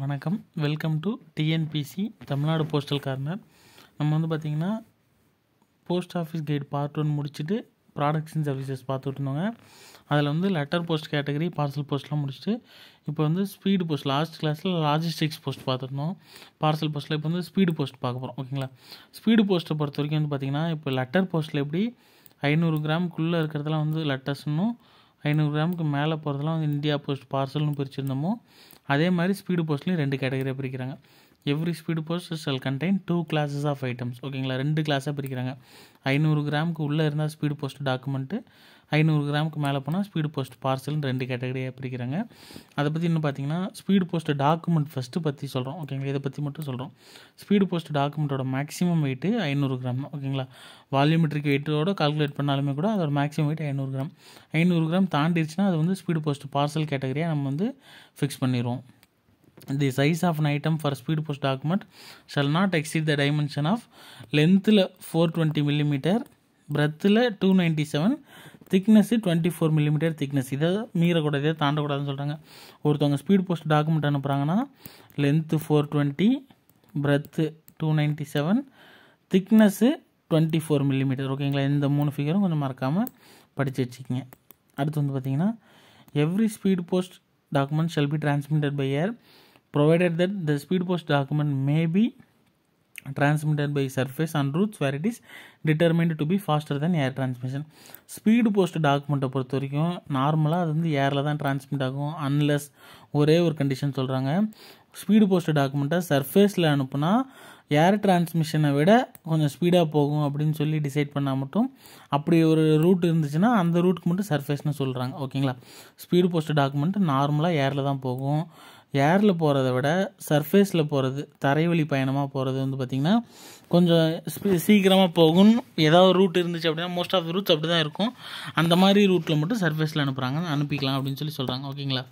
வணக்கம். Welcome to TNPC Tamil Nadu postal corner. நம்ம வந்து பார்த்திங்கன்னா போஸ்ட் ஆஃபீஸ் கைட் பார்ட் 1 முடிச்சுட்டு ப்ராடக்ட்ஸ் அண்ட் சர்வீசஸ் பார்த்துட்டு இருந்தோங்க. அதில் வந்து லெட்டர் போஸ்ட் கேட்டகரி, பார்சல் போஸ்ட்லாம் முடிச்சுட்டு இப்போ வந்து ஸ்பீடு போஸ்ட் லாஸ்ட் கிளாஸில் லாஜிஸ்டிக்ஸ் போஸ்ட் பார்த்துருந்தோம். பார்சல் போஸ்ட்டில் இப்போ வந்து ஸ்பீடு போஸ்ட் பார்க்க போகிறோம். ஓகேங்களா. ஸ்பீடு போஸ்ட்டை பொறுத்த வரைக்கும் வந்து பார்த்திங்கன்னா இப்போ லெட்டர் போஸ்ட்டில் எப்படி 500 கிராமுக்குள்ளே இருக்கிறதெல்லாம் வந்து லெட்டர்ஸ்னும் 500 கிராமுக்கு மேலே போகிறதுலாம் வந்து இந்தியா போஸ்ட் பார்சல்னு பிரிச்சுருந்தோமோ அதே மாதிரி ஸ்பீடு போஸ்ட்லேயும் 2 கேட்டகரியாக பிரிக்கிறாங்க. Every speed post shall contain 2 classes of items. ஓகேங்களா. 2 கிளாஸாக பிரிக்கிறாங்க. 500 கிராமுக்கு உள்ளே இருந்தால் ஸ்பீடு போஸ்ட் டாக்குமெண்ட்டு, 500 கிராமுக்கு மேலே போனால் ஸ்பீடு போஸ்ட் பார்சல்னு 2 கேட்டகரியாக பிரிக்கிறாங்க. அதை பற்றி இன்னும் பார்த்தீங்கன்னா ஸ்பீடு போஸ்ட் டாக்குமெண்ட் ஃபஸ்ட்டு பற்றி சொல்கிறோம். ஓகேங்களா. இதை பற்றி மட்டும் சொல்கிறோம். ஸ்பீடு போஸ்ட் டாக்குமெண்ட்டோட மேக்ஸிமம் வெயிட்டு 500 கிராம். ஓகேங்களா. வால்யூமெட்ரிக் வெயிட்டோட கால்குலேட் பண்ணாலுமே கூட அதோட மேக்ஸிமம் வெயிட் 500 கிராம். 500 கிராம் தாண்டிடுச்சுன்னா அது வந்து ஸ்பீடு போஸ்ட் பார்சல் கேட்டகரியாக நம்ம வந்து ஃபிக்ஸ் பண்ணிடுவோம். The size of an item for speed post document shall not exceed the dimension of lengthல 420 mm, breadthல 297, thickness 24 mm thickness. இதை மீறக்கூடாது, இதை தாண்டக்கூடாதுன்னு சொல்கிறாங்க. ஒருத்தவங்க ஸ்பீட் போஸ்ட் டாக்குமெண்ட் அனுப்புகிறாங்கன்னா லென்த்து 420, breadth 297, thickness 24 mm. ஓகேங்களா. இந்த 3 ஃபிகரும் கொஞ்சம் மறக்காமல் படித்து வச்சுக்கிங்க. அடுத்து வந்து பார்த்திங்கன்னா every speed post document shall be transmitted by air provided that the speed post document may be transmitted by surface on routes where it is determined to be faster than air transmission. Speed post டாக்குமெண்ட்டை பொறுத்த வரைக்கும் நார்மலாக அது வந்து ஏரில் தான் transmit ஆகும். Unless ஒரே ஒரு கண்டிஷன் சொல்கிறாங்க. ஸ்பீடு போஸ்ட் டாக்குமெண்ட்டை சர்ஃபேஸில் அனுப்புனா ஏர் டிரான்ஸ்மிஷனை விட கொஞ்சம் ஸ்பீடாக போகும் அப்படின்னு சொல்லி டிசைட் பண்ணால் மட்டும் அப்படி ஒரு ரூட் இருந்துச்சுன்னா அந்த ரூட்டுக்கு மட்டும் சர்ஃபேஸ்னு சொல்கிறாங்க. ஓகேங்களா. ஸ்பீடு போஸ்ட் டாக்குமெண்ட் நார்மலாக ஏரில் தான் போகும். ஏரில் போகிறத விட சர்ஃபேஸில் போகிறது, தரைவழி பயணமாக போகிறது வந்து பார்த்திங்கன்னா கொஞ்சம் சீக்கிரமாக போகும். ஏதாவது ரூட் இருந்துச்சு அப்படின்னா மோஸ்ட் ஆஃப் த ரூட்ஸ் அப்படி தான் இருக்கும். அந்த மாதிரி ரூட்டில் மட்டும் சர்ஃபேஸில் அனுப்பிக்கலாம் அப்படின்னு சொல்லி சொல்கிறாங்க. ஓகேங்களா.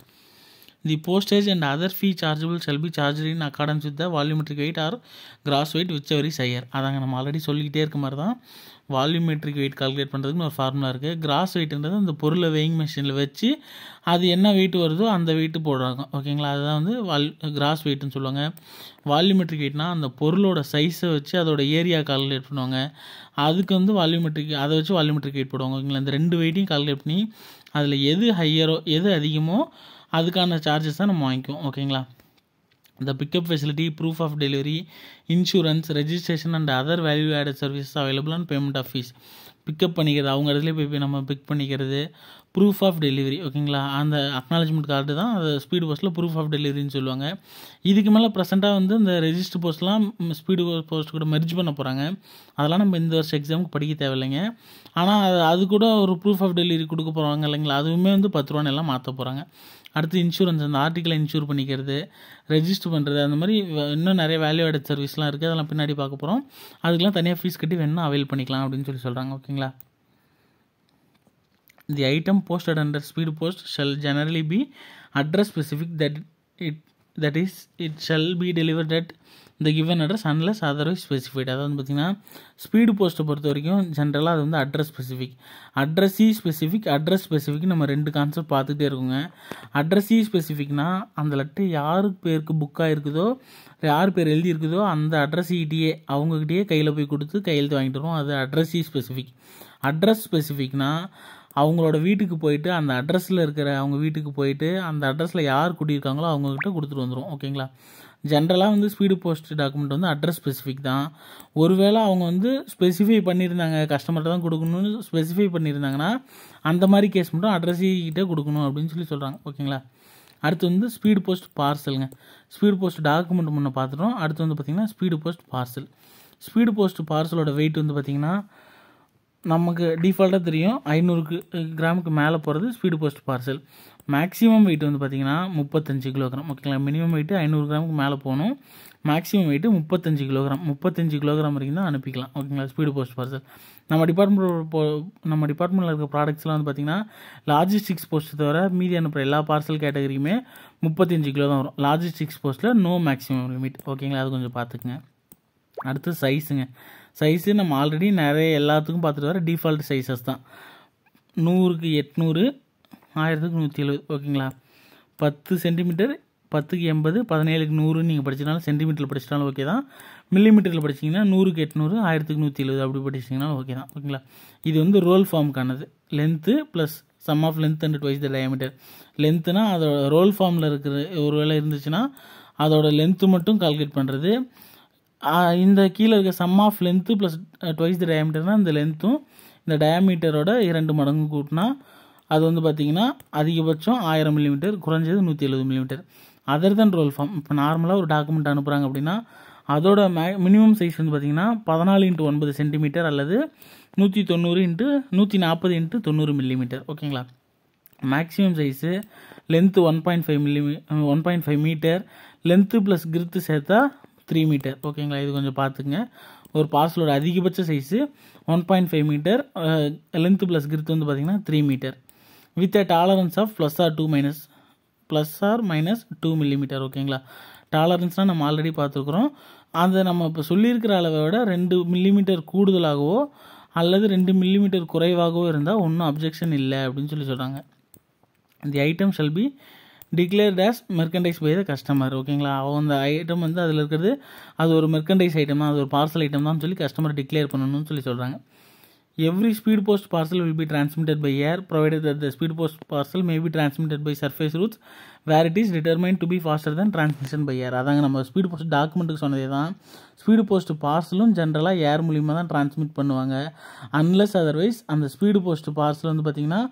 The postage and other fee chargeable shall be charged in accordance with the volumetric weight or gross weight whichever is higher. அதாங்க நம்ம ஆல்ரெடி சொல்லிக்கிட்டே இருக்க மாதிரி தான் வால்யூமெட்ரிக் வெயிட் கால்குலேட் பண்ணுறதுக்குன்னு ஒரு ஃபார்முலா இருக்குது. கிராஸ் வெயிட்ன்றது அந்த பொருளை வெயிங் மிஷினில் வச்சு அது என்ன வெயிட் வருதோ அந்த வெயிட்டு போடுறாங்க. ஓகேங்களா. அதுதான் வந்து கிராஸ் வெயிட்னு சொல்லுவாங்க. வால்யூமெட்ரிக் வெயிட்னா அந்த பொருளோட சைஸை வச்சு அதோட ஏரியா கால்குலேட் பண்ணுவாங்க. அதுக்கு வந்து அதை வச்சு வால்யூமெட்ரிக் வெயிட் போடுவாங்க. ஓகேங்களா. இந்த 2 வெயிட்டையும் கால்குலேட் பண்ணி அதில் எது ஹையரோ எது அதிகமோ அதுக்கான சார்ஜஸ் தான் நம்ம வாங்கிக்குவோம். ஓகேங்களா. The pickup facility, proof of delivery, insurance, registration and other value added services available on payment of fees. Pickup பண்ணிக்கிறது, அவங்க இடத்துல போய் நம்ம பிக் பண்ணிக்கிறது, ப்ரூஃப் ஆஃப் டெலிவரி. ஓகேங்களா. அந்த அக்னாலஜ்மெண்ட் கார்டு தான் அது ஸ்பீடு போஸ்ட்டில் ப்ரூஃப் ஆஃப் டெலிவரின்னு சொல்லுவாங்க. இதுக்கு மேலே ப்ரெசென்ட்டாக வந்து இந்த ரெஜிஸ்டர் போஸ்ட்லாம் ஸ்பீடு போஸ்ட் கூட மெர்ஜ் பண்ண போகிறாங்க. அதெல்லாம் நம்ம இந்த வருஷம் எக்ஸாமுக்கு படிக்க தேவையில்லைங்க. ஆனால் அது கூட ஒரு ப்ரூஃப் ஆஃப் டெலிவரி கொடுக்க போகிறாங்க இல்லைங்களா. அதுவுமே வந்து 10 ரூபான்னு எல்லாம் மாற்ற போகிறாங்க. அடுத்து இன்சூரன்ஸ், அந்த ஆர்டிக்கலை இன்சூர் பண்ணிக்கிறது, ரெஜிஸ்டர் பண்ணுறது, அந்த மாதிரி இன்னும் நிறைய வேல்யூ ஆடட் சர்வீஸ்லாம் இருக்குது. அதெல்லாம் பின்னாடி பார்க்க போகிறோம். அதுக்கெலாம் தனியாக ஃபீஸ் கட்டி வேணும்னா அவைல் பண்ணிக்கலாம் அப்படின்னு சொல்லி சொல்கிறாங்க. ஓகேங்களா. The item posted under speed post shall generally be address specific, that is it shall be delivered at the given address unless otherwise specified. அதாவது பார்த்திங்கன்னா ஸ்பீடு போஸ்ட்டை பொறுத்த வரைக்கும் ஜென்ரலாக அது வந்து அட்ரஸ் ஸ்பெசிஃபிக், அட்ரஸ் ஸ்பெசிஃபிக் நம்ம 2 கான்செப்ட் பார்த்துக்கிட்டே இருக்குங்க. அட்ரஸி ஸ்பெசிஃபிக்னா அந்த லெட்டர் யாருக்கு பேருக்கு புக் ஆகிருக்குதோ, யார் பேர் எழுதியிருக்குதோ அந்த அட்ரஸிகிட்டே அவங்ககிட்டயே கையில் போய் கொடுத்து கையெழுத்து வாங்கிட்டு வருவோம். அது அட்ரஸி ஸ்பெசிஃபிக். அட்ரஸ் ஸ்பெசிஃபிக்னா அவங்களோட வீட்டுக்கு போயிட்டு அந்த அட்ரஸில் இருக்கிற அவங்க வீட்டுக்கு போயிட்டு அந்த அட்ரஸில் யார் குடியிருக்காங்களோ அவங்கக்கிட்ட கொடுத்துட்டு வந்துடும். ஓகேங்களா. ஜென்ரலாக வந்து ஸ்பீடு போஸ்ட் டாக்குமெண்ட் வந்து அட்ரஸ் ஸ்பெசிஃபிக் தான். ஒருவேளை அவங்க வந்து ஸ்பெசிஃபை பண்ணியிருந்தாங்க, கஸ்டமர்கிட்ட தான் கொடுக்கணும்னு ஸ்பெசிஃபை பண்ணியிருந்தாங்கன்னா அந்த மாதிரி கேஸ் மட்டும் அட்ரஸிக்கிட்டே கொடுக்கணும் அப்படின்னு சொல்லி சொல்கிறாங்க. ஓகேங்களா. அடுத்து வந்து ஸ்பீடு போஸ்ட் பார்சலுங்க. ஸ்பீடு போஸ்ட் டாக்குமெண்ட் முன்னே பார்த்துட்டோம். அடுத்து வந்து பார்த்திங்கன்னா speed post parcel. Speed post பார்சலோட வெயிட் வந்து பார்த்திங்கன்னா நமக்கு டிஃபால்ட்டாக தெரியும் 500 கிராமுக்கு மேலே போகிறது speed post parcel. Maximum weight வந்து பார்த்திங்கன்னா 35 கிலோகிராம். ஓகேங்களா. மினிமம் வெயிட்டு 500 கிராமுக்கு மேலே போகணும். Maximum weight 35 kilogram. 35 கிலோகிராம் வரைக்கும் தான் அனுப்பிக்கலாம். ஓகேங்களா. ஸ்பீடு போஸ்ட் பார்சல் நம்ம டிபார்ட்மெண்ட்டில் இருக்க ப்ராடக்ட்ஸ்லாம் வந்து பார்த்திங்கன்னா லாஜிஸ்டிக்ஸ் போஸ்ட் தவிர மீதி அனுப்புகிற எல்லா பார்சல் கேட்டகரியுமே 35 கிலோ தான் வரும். லாஜிஸ்டிக்ஸ் போஸ்ட்டில் நோ மேக்ஸிமம் லிமிட். ஓகேங்களா. அது கொஞ்சம் பார்த்துக்குங்க. அடுத்து சைஸுங்க. சைஸு நம்ம ஆல்ரெடி நிறைய எல்லாத்துக்கும் பார்த்துட்டு வர டிஃபால்ட் சைஸஸ் தான். 100க்கு 800, 1000க்கு 170. ஓகேங்களா. 10 சென்டிமீட்டர் 10க்கு 80, 17க்கு 100 நீங்கள் படிச்சினாலும் சென்டிமீட்டரில் படிச்சிட்டாலும் ஓகே தான். மில்லிமீட்டரில் படிச்சிங்கன்னா 100க்கு 800, 1000க்கு 170 அப்படி படிச்சிங்கனாலும் ஓகே தான். ஓகேங்களா? இது வந்து ரோல் ஃபார்முக்கானது. Length plus sum of length and twice the diameter. லென்த்துனா அதோட ரோல் ஃபார்மில் இருக்கிற ஒரு வேளை இருந்துச்சுன்னா அதோட லென்த்து மட்டும் கால்குலேட் பண்ணுறது. இந்த கீழே இருக்க sum of length plus twice the டயாமீட்டர்னால் இந்த லென்த்தும் இந்த டயாமீட்டரோட 2 மடங்கு கூட்டினா அது வந்து பார்த்திங்கன்னா அதிகபட்சம் 1000 மில்லிமீட்டர், குறைஞ்சது 170 millimetre. Other than roll form. இப்போ நார்மலாக ஒரு டாக்குமெண்ட் அனுப்புகிறாங்க அப்படின்னா அதோட மினிமம் சைஸ் வந்து பார்த்திங்கன்னா 14x9 சென்டிமீட்டர் அல்லது 140 x 90 மில்லிமீட்டர். ஓகேங்களா? Maximum size length 1.5 metre, length plus girth சேர்த்தா 3 மீட்டர். ஓகேங்களா? இது கொஞ்சம் பார்த்துக்குங்க. ஒரு பார்சலோட அதிகபட்ச size 1.5 metre, length plus girth வந்து பார்த்திங்கன்னா 3 metre with a tolerance of plus or minus 2 millimetre. ஓகேங்களா? டாலரன்ஸ்னால் நம்ம ஆல்ரெடி பார்த்துருக்குறோம். அதை நம்ம இப்போ சொல்லியிருக்கிற அளவை விட 2 மில்லிமீட்டர் கூடுதலாகவோ அல்லது 2 மில்லிமீட்டர் குறைவாகவோ இருந்தால் ஒன்றும் அப்ஜெக்ஷன் இல்லை அப்படின்னு சொல்கிறாங்க. The item shall be declared as merchandise by the customer. ஓகேங்களா? அந்த ஐட்டம் வந்து அதில் இருக்கிறது அது ஒரு மெர்கண்டைஸ் ஐட்டம் தான், அது ஒரு பார்சல் ஐட்டம் தான் சொல்லி கஸ்டமர் டிக்ளேர் பண்ணணும்னு சொல்கிறாங்க. Every speed post parcel will be transmitted by air provided that the speed post parcel may be transmitted by surface routes where it is determined to be faster than transmission by air. அதாங்க நம்ம speed post டாக்குமெண்ட்டுக்கு சொன்னதே தான். Speed post பார்சலும் ஜென்ரலாக ஏர் மூலியமாக தான் transmit பண்ணுவாங்க. Unless otherwise அந்த speed post parcel வந்து பார்த்திங்கன்னா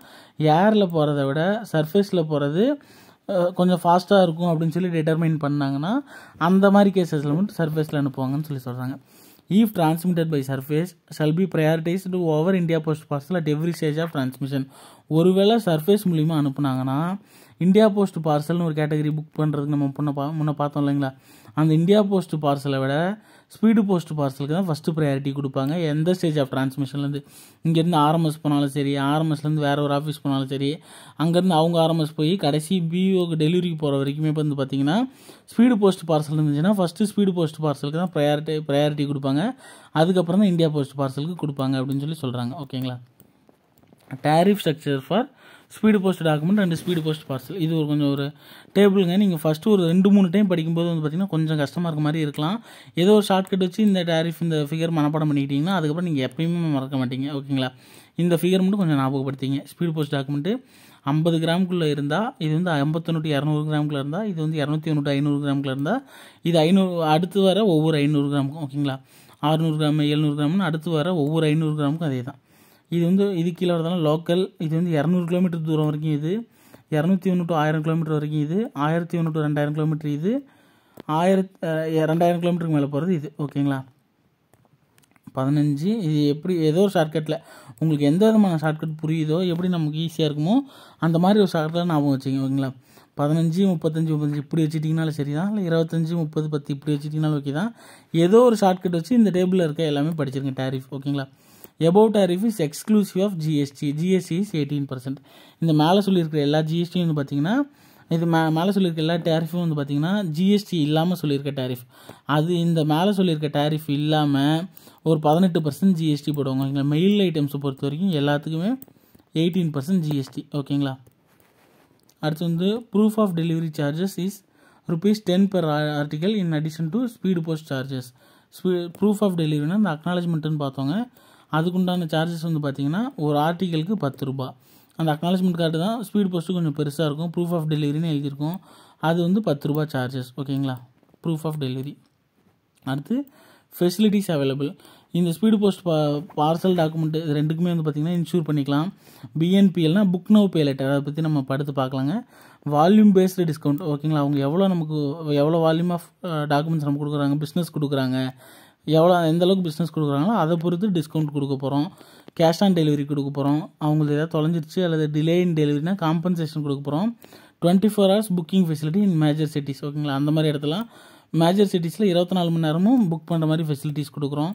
ஏரில் போகிறத விட சர்ஃபேஸில் போகிறது கொஞ்சம் ஃபாஸ்ட்டாக இருக்கும் அப்படின்னு சொல்லி டிட்டர்மைன் பண்ணாங்கன்னா அந்த மாதிரி கேசஸில் மட்டும் சர்ஃபேஸில் அனுப்புவாங்கன்னு சொல்கிறாங்க. If transmitted by surface shall be prioritized over India Post Parcel at every stage of transmission. ஒருவேளை சர்ஃபேஸ் மூலிமா அனுப்புனாங்கன்னா இந்தியா போஸ்ட் பார்சல்னு ஒரு கேட்டகரி புக் பண்ணுறதுக்கு நம்ம முன்ன பார்த்தோம் இல்லைங்களா? அந்த இந்தியா போஸ்ட் பார்சலை விட ஸ்பீடு போஸ்ட் பார்சலுக்கு தான் ஃபஸ்ட்டு ப்ரையாரிட்டி கொடுப்பாங்க. எந்த ஸ்டேஜ் ஆஃப் டிரான்ஸ்மிஷன்லேருந்து இங்கேருந்து ஆர்எம்எஸ் போனாலும் சரி, ஆர்எம்எஸ்லேருந்து வேறு ஒரு ஆஃபீஸ் போனாலும் சரி, அங்கேருந்து அவங்க ஆர்எம்எஸ் போய் கடைசி பிஓக்கு டெலிவரிக்கு போகிற வரைக்குமே வந்து பார்த்திங்கன்னா ஸ்பீடு போஸ்ட் பார்சல் இருந்துச்சுன்னா ஃபஸ்ட்டு ஸ்பீடு போஸ்ட் பார்சலுக்கு தான் ப்ரையாரிட்டி கொடுப்பாங்க. அதுக்கப்புறம் தான் இந்தியா போஸ்ட் பார்சலுக்கு கொடுப்பாங்க அப்படின்னு சொல்கிறாங்க. ஓகேங்களா? Tariff structure for speed post document and speed post parcel. இது ஒரு டேபிளுங்க. நீங்கள் ஃபஸ்ட்டு ஒரு 2-3 டைம் படிக்கும்போது வந்து பார்த்திங்கன்னா கொஞ்சம் கஷ்டமாக இருக்க மாதிரி இருக்கலாம். ஏதோ ஒரு ஷார்ட்கட் வச்சு இந்த டேரிஃப் இந்த ஃபிகர் மனப்பாடம் பண்ணிக்கிட்டிங்கன்னா அதுக்கப்புறம் நீங்கள் எப்பயுமே மறக்க மாட்டீங்க. ஓகேங்களா? இந்த ஃபிகர் மட்டும் கொஞ்சம் ஞாபகப்படுத்திங்க. ஸ்பீடு போஸ்ட் டாக்குமெண்ட்டு 50 கிராமுக்குள்ளே இருந்தால் இது வந்து 51-200 கிராமுக்குள்ளே இருந்தால் இது வந்து 201-500 கிராமுக்குள்ளே இருந்தால் இது 500 அடுத்து வர ஒவ்வொரு 500 கிராமுக்கும். ஓகேங்களா? 600 கிராம் 700 கிராம்னு அடுத்து வர ஒவ்வொரு 500 கிராமுக்கும் அதே தான். இது வந்து இது கீழே வரதாலும் லோக்கல். இது வந்து 200 கிலோமீட்டர் தூரம் வரைக்கும் இது, 201-1000 கிலோமீட்டர் வரைக்கும் இது, 1100-2000 கிலோமீட்டர் இது, 2000 கிலோமீட்டருக்கு மேலே போகிறது இது. ஓகேங்களா? 15 இது எப்படி ஏதோ ஒரு ஷார்ட்கட்டில் உங்களுக்கு எந்த விதமான ஷார்ட்கட் புரியுதோ எப்படி நமக்கு ஈஸியாக இருக்குமோ அந்த மாதிரி ஒரு ஷார்ட்கட்டில் ஞாபகம் வச்சுங்க. ஓகேங்களா? 15, 35 இப்படி வச்சுட்டிங்கனாலும் சரி தான், இல்லை 25, 30, 10 இப்படி வச்சுட்டிங்கனாலும் ஓகே தான். ஏதோ ஒரு ஷார்ட்கட் வச்சு இந்த டேபிளில் இருக்க எல்லாமே படிச்சிருங்க. டேரிஃப். ஓகேங்களா? Above tariff is exclusive of GST. GST is 18%. இந்த மேலே சொல்லியிருக்கிற எல்லா ஜிஎஸ்டியும் வந்து பார்த்திங்கன்னா இது மேலே சொல்லியிருக்க எல்லா டேரிஃபும் வந்து பார்த்திங்கன்னா ஜிஎஸ்டி இல்லாமல் சொல்லியிருக்க டேரிஃப். அது இந்த மேலே சொல்லியிருக்க டேரிஃப் இல்லாமல் ஒரு 18% ஜிஎஸ்டி போடுவாங்க. ஓகேங்களா? மெயில் ஐட்டம்ஸை பொறுத்த வரைக்கும் எல்லாத்துக்குமே 18% ஜிஎஸ்டி. ஓகேங்களா? அடுத்து வந்து proof of delivery charges is ₹10 per article in addition to speed post charges. Proof of டெலிவரினா இந்த அக்னாலஜ்மெண்ட்டுன்னு பார்த்தோங்க. அதுக்குண்டான சார்ஜஸ் வந்து பார்த்திங்கன்னா ஒரு ஆர்டிக்கலுக்கு ₹10. அந்த அக்னாலஜ்மெண்ட் கார்டு தான் ஸ்பீடு போஸ்ட்டு கொஞ்சம் பெருசாக இருக்கும். ப்ரூஃப் ஆஃப் டெலிவரின்னு எழுதியிருக்கும். அது வந்து ₹10 சார்ஜஸ். ஓகேங்களா? Proof of delivery. அடுத்து ஃபெசிலிட்டிஸ் அவைலபிள். இந்த ஸ்பீடு போஸ்ட் பார்சல் டாக்குமெண்ட்டு இது ரெண்டுக்குமே வந்து பார்த்திங்கன்னா இன்சூர் பண்ணிக்கலாம். பிஎன்பிஎல்னா புக் நவ் பே லெட்டர். அதை பற்றி நம்ம படுத்து பார்க்கலாங்க. Volume based discount. ஓகேங்களா? அவங்க எவ்வளோ வால்யூம் ஆஃப் டாக்குமெண்ட்ஸ் நம்ம கொடுக்குறாங்க, பிஸ்னஸ் கொடுக்குறாங்க, எந்த அளவுக்கு பிஸ்னஸ் கொடுக்குறாங்களோ அதை பொறுத்து டிஸ்கவுண்ட் கொடுக்க போகிறோம். கேஷ் ஆன் டெலிவரி கொடுக்க போகிறோம். அவங்களுக்கு ஏதாவது தொலைஞ்சிருச்சு அல்லது டிலே இன் டெலிவரினா காம்பன்சேஷன் கொடுக்க போகிறோம். 24 hours புக்கிங் ஃபெசிலிட்டி இன் மேஜர் சிட்டிஸ். ஓகேங்களா? அந்த மாதிரி இடத்துல மேஜர் சிட்டிஸில் 24 மணி நேரமும் புக் பண்ணுற மாதிரி ஃபெசிலிட்டிஸ் கொடுக்குறோம்.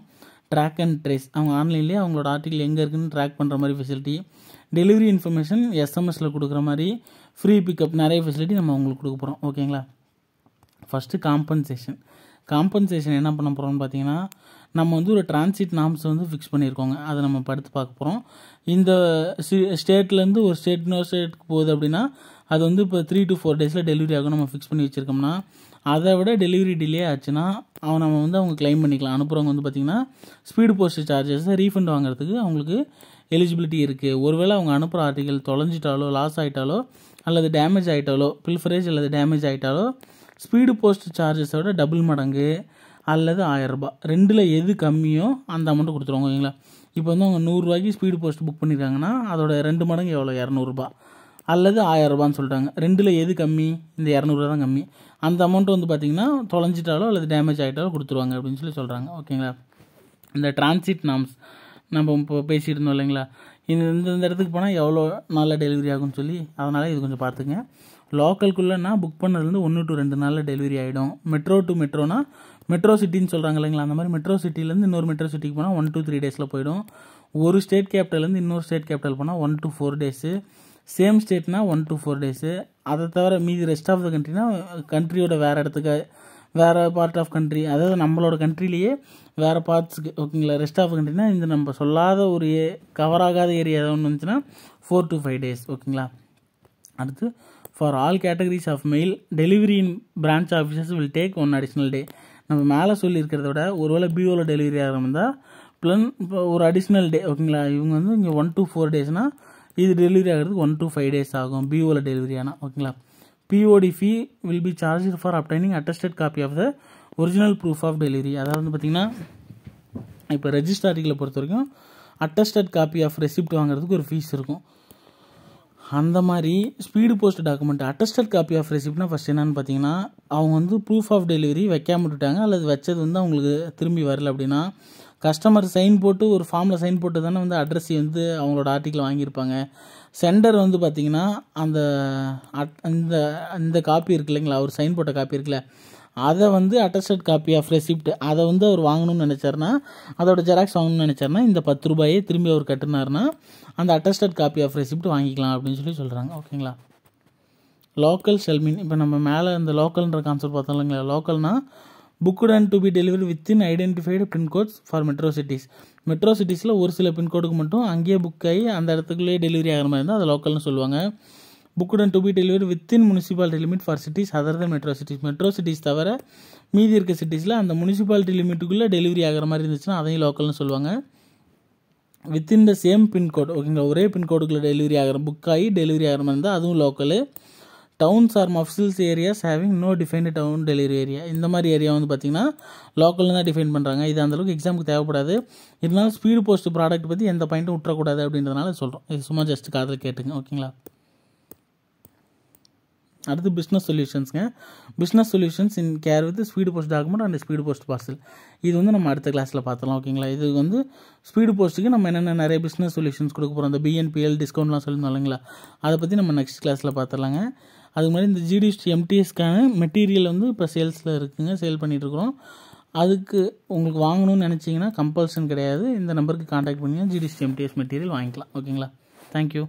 Track and trace. அவங்க ஆன்லைன்லேயே அவங்களோட ஆர்டிக்கல் எங்கே இருக்குன்னு ட்ராக் பண்ணுற மாதிரி ஃபெசிலிட்டி. டெலிவரி இன்ஃபர்மேஷன் எஸ்எம்எஸில் கொடுக்குற மாதிரி ஃப்ரீ பிக்கப் நிறைய ஃபெசிலிட்டி நம்ம அவங்களுக்கு கொடுக்க போகிறோம். ஓகேங்களா? ஃபஸ்ட்டு காம்பன்சேஷன் என்ன பண்ண போகிறோம்னு பார்த்தீங்கன்னா நம்ம வந்து ஒரு டிரான்சிட் நார்ம்ஸ் வந்து ஃபிக்ஸ் பண்ணியிருக்கோங்க. அதை நம்ம படுத்து பார்க்க போகிறோம். இந்த ஸ்டேட்லேருந்து ஒரு ஸ்டேட் இன்னொரு ஸ்டேட்டுக்கு போகுது அப்படின்னா அது வந்து இப்போ 3 to 4 டேஸில் டெலிவரி ஆகும் நம்ம ஃபிக்ஸ் பண்ணி வச்சுருக்கோம்னா, அதை விட டெலிவரி டிலே ஆச்சுன்னா நம்ம வந்து அவங்க கிளைம் பண்ணிக்கலாம். அனுப்புகிறவங்க வந்து பார்த்திங்கன்னா ஸ்பீடு போஸ்ட் சார்ஜஸை ரீஃபண்ட் வாங்குறதுக்கு அவங்களுக்கு எலிஜிபிலிட்டி இருக்குது. ஒருவேளை அவங்க அனுப்புகிற ஆர்டிகல் தொலைஞ்சிட்டாலோ, லாஸ் ஆகிட்டாலோ, அல்லது டேமேஜ் ஆகிட்டாலோ, பில்ஃபரேஜ் அல்லது டேமேஜ் ஆகிட்டாலோ ஸ்பீடு போஸ்ட் சார்ஜஸை விட டபுள் மடங்கு அல்லது 1000 ரூபாய் ரெண்டில் எது கம்மியோ அந்த அமௌண்ட்டு கொடுத்துருவாங்க. ஓகேங்களா? இப்போ வந்து அவங்க 100 ரூபாய்க்கு ஸ்பீடு போஸ்ட் புக் பண்ணியிருக்காங்கன்னா அதோட 2 மடங்கு எவ்வளோ, 200 ரூபாய் அல்லது 1000 ரூபான்னு சொல்லிட்டாங்க. ரெண்டில் எது கம்மி, இந்த 200 ரூபா தான் கம்மி. அந்த அமௌண்ட்டு வந்து பார்த்திங்கன்னா தொலைஞ்சிட்டாலோ அல்லது டேமேஜ் ஆகிட்டாலோ கொடுத்துருவாங்க அப்படின்னு சொல்கிறாங்க. ஓகேங்களா? இந்த டிரான்சிட் நாம்ஸ் நம்ம இப்போ பேசிகிட்டு இருந்தோம் இல்லைங்களா, இந்த இடத்துக்கு போனால் எவ்வளோ நாளில் டெலிவரி ஆகும்னு சொல்லி, அதனால் இது கொஞ்சம் பார்த்துங்க. லோக்கலுக்குள்ளேனா புக் பண்ணதுலேருந்து 1 to 2 நாளில் டெலிவரி ஆகிடும். மெட்ரோ டு மெட்ரோனா மெட்ரோ சிட்டின்னு சொல்கிறாங்க இல்லைங்களா, அந்த மாதிரி மெட்ரோ சிட்டிலேருந்து இன்னொரு மெட்ரோ சிட்டிக்கு போனால் 1 to 3 டேஸில் போயிடும். ஒரு ஸ்டேட் கேபிட்டல்லேருந்து இன்னொரு ஸ்டேட் கேபிட்டல் போனால் 1 to 4 டேஸு. சேம் ஸ்டேட்னா 1 to 4 டேஸு. அதை தவிர மீதி ரெஸ்ட் ஆஃப் த கண்ட்ரினா கண்ட்ரியோட வேறு இடத்துக்கு, வேறு பார்ட் ஆஃப் கண்ட்ரி, அதாவது நம்மளோட கண்ட்ரிலேயே வேறு பார்ட்ஸுக்கு. ஓகேங்களா? ரெஸ்ட் ஆஃப் கண்ட்ரினா இந்த நம்ம சொல்லாத ஒரு கவர் ஆகாத ஏரியா ஏதாவது ஒன்று இருந்துச்சுன்னா 4 to 5 டேஸ். ஓகேங்களா? அடுத்து for all categories of mail delivery in branch offices will take 1 additional day. நம்ம மேலே சொல்லியிருக்கிறத விட ஒருவேளை பிஓவில் டெலிவரி ஆகிற இருந்தால் ப்ளஸ் ஒரு அடிஷ்னல் டே. ஓகேங்களா? இவங்க வந்து இங்கே 1 to 4 டேஸ்னால் இது டெலிவரி ஆகிறதுக்கு 1 to 5 டேஸ் ஆகும் பிஓவில் டெலிவரி ஆனால். ஓகேங்களா? POD fee will be charge for obtaining attested copy of the original proof of delivery. அதாவது வந்து பார்த்திங்கன்னா இப்போ ரெஜிஸ்டர் ஆர்டிகளை பொறுத்த வரைக்கும் அட்டஸ்டட் காப்பி ஆஃப் ரெசிப்ட் வாங்குறதுக்கு ஒரு ஃபீஸ் இருக்கும். அந்த மாதிரி speed post document attested copy of ரெசிப்ட்னா ஃபஸ்ட் என்னன்னு பார்த்தீங்கன்னா, அவங்க வந்து ப்ரூஃப் ஆஃப் டெலிவரி வைக்காம விட்டுட்டாங்க அல்லது வச்சது வந்து அவங்களுக்கு திரும்பி வரல அப்படின்னா, கஸ்டமர் சைன் போட்டு ஒரு ஃபார்மில் சைன் போட்டு தானே வந்து அட்ரஸ் வந்து அவங்களோட ஆர்டிக்கில் வாங்கியிருப்பாங்க. சென்டர் வந்து பார்த்திங்கன்னா அந்த காப்பி இருக்கு இல்லைங்களா, அவர் சைன் போட்ட காப்பி இருக்குல்ல, அதை வந்து அட்டஸ்டட் காப்பி ஆஃப் ரெசிப்ட் அதை வந்து அவர் வாங்கணும்னு நினச்சாருன்னா, அதோட ஜெராக்ஸ் வாங்கணும்னு நினச்சாருன்னா இந்த 10 ரூபாயே திரும்பி அவர் கட்டினார்னா அந்த அட்டஸ்டட் காப்பி ஆஃப் ரெசிப்ட் வாங்கிக்கலாம் அப்படின்னு சொல்கிறாங்க. ஓகேங்களா? லோக்கல் ஷெல்மின் இப்போ நம்ம மேலே இந்த லோக்கல்ன்ற கான்செப்ட் பார்த்தோம் இல்லைங்களா, லோக்கல்னால் booked and to be delivery within identified pincodes for metro cities. Metro சிட்டிஸில் ஒரு சில பின்கோடுக்கு மட்டும் அங்கேயே புக் ஆகி அந்த இடத்துக்குள்ளேயே டெலிவரி ஆகிற மாதிரி இருந்தால் அதை லோக்கல்னு சொல்லுவாங்க. Booked and to be delivery within municipality limit for cities other than metro cities. Metro cities தவிர மீதி இருக்க சிட்டிஸில் அந்த முனிசிபாலிட்டி லிமிட்டுக்குள்ளே டெலிவரி ஆகிற மாதிரி இருந்துச்சுன்னா அதையும் லோக்கல்னு சொல்லுவாங்க. Within the same pincode. ஓகேங்களா? ஒரே பின்கோடுக்குள்ளே டெலிவரி ஆகிற புக் ஆகி டெலிவரி ஆகிற மாதிரி இருந்தால் அதுவும் local. Towns or mofussils areas having no defined town delivery area. இந்த மாதிரி ஏரியா வந்து பார்த்திங்கன்னா லோக்கல்னு தான் டிஃபைன் பண்ணுறாங்க. இது அந்தளவுக்கு எக்ஸாமுக்கு தேவைப்படாது. இருந்தாலும் ஸ்பீடு போஸ்ட் ப்ராடக்ட் பற்றி எந்த பாயிண்ட்டும் விட்டுறக்கூடாது அப்படின்றதுனால சொல்கிறோம். இது சும்மா ஜஸ்ட் காதில் கேட்டுங்க. ஓகேங்களா? அடுத்து பிஸ்னஸ் சொல்யூஷன்ஸுங்க. Business solutions in care with speed post document and speed post parcel. இது வந்து நம்ம அடுத்த கிளாஸில் பார்த்துலாம். ஓகேங்களா? இது வந்து ஸ்பீடு போஸ்ட்டுக்கு நம்ம என்னென்ன நிறைய பிஸ்னஸ் சொல்யூஷன்ஸ் கொடுக்க போகிறோம். அந்த பிஎன்பிஎல் டிஸ்கவுண்ட்லாம் சொல்லியிருந்தோம் இல்லைங்களா, அதை பற்றி நம்ம நெக்ஸ்ட் கிளாஸில் பார்த்துலாங்க. அதுக்கு மாதிரி இந்த ஜிடிஎஸ்டி எம்டிஎஸ்க்கான மெட்டீரியல் வந்து இப்போ சேல்ஸில் இருக்குதுங்க, சேல் பண்ணிகிட்ருக்குறோம். அதுக்கு உங்களுக்கு வாங்கணும்னு நினச்சிங்கன்னா கம்பல்சன் கிடையாது. இந்த நம்பருக்கு கான்டாக்ட் பண்ணிங்கன்னா ஜிடிஎஸ்டி எம்டிஎஸ் மெட்டீரியல் வாங்கிக்கலாம். ஓகேங்களா? தேங்க்யூ.